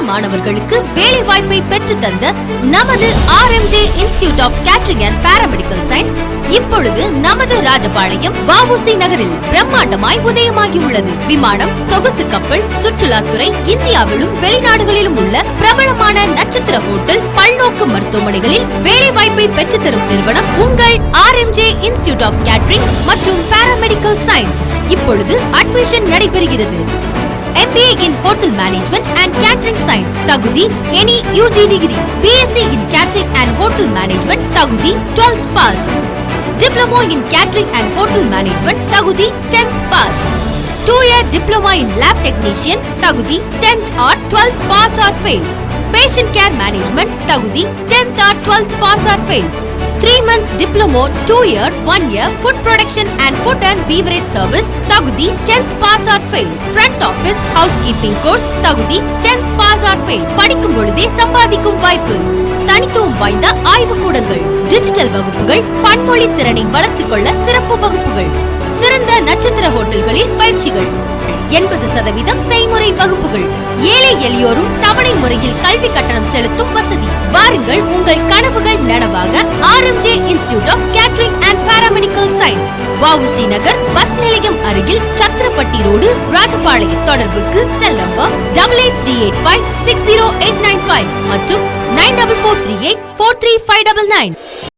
மாணவர்களுக்கு வேலை வாய்ப்பை பெற்று தந்த நமது RMJ institute of catering and paramedical science இப்பொழுது நமது ராஜபாளையம் வஉசி நகரில் பிரம்மாண்டமாய் உதயமாகி உள்ளது. விமானம், சொகுசு கப்பல், சுற்றுலாத்துறை, இந்தியாவிலும் வெளிநாடுகளிலும் உள்ள பிரபலமான நட்சத்திர ஹோட்டல், பல்நோக்கு மருத்துவமனைகளில் வேலை வாய்ப்பை பெற்று தரும் நிறுவனம் உங்கள் RMJ இன்ஸ்டிடியூட் ஆஃப் கேட்டரிங் மற்றும் பாராமெடிக்கல் சயின்ஸ். இப்பொழுது அட்மிஷன் நடைபெறுகிறது. MBA in Hotel Management and Catering Science தகுதி any UG degree. BSc in Catering and Hotel Management தகுதி 12th pass. Diploma in Catering and Hotel Management தகுதி 10th pass. 2-year Diploma in Lab Technician தகுதி 10th or 12th pass or fail. Patient Care Management தகுதி 10th or 12th pass or fail. 3 months Diploma, 2-year, 1-year Food Production and Food and Beverage Service தகுதி 10th pass or fail. Front Office Housekeeping Course தகுதி 10th pass or fail. படிக்கும் பொழுதே சம்பாதிக்கும் வாய்ப்பு. தனித்துவம் வாய்ந்த ஆய்வுக்கூடங்கள், digital வகுப்புகள், பன்மொழி திறனை வளர்த்துக் கொள்ள சிறப்பு வகுப்புகள், சிறந்த நட்சத்திர ஹோட்டல்களில் பயிற்சிகள், 80% செய்முறை வகுப்புகள், ஏழை எளியோரும் தவணை முறையில் கல்வி கட்டணம் செலுத்தும் வசதி. வாருங்கள், உங்கள் கனவுகள் நனவாக RMJ institute of catering and paramedical science, VOC Nagar bus நிலையம் அருகில், சத்திரப்பட்டி ரோடு, ராஜபாளையம். தொடர்புக்கு செல் நம்பர் 8838560895 மற்றும் 94438435599.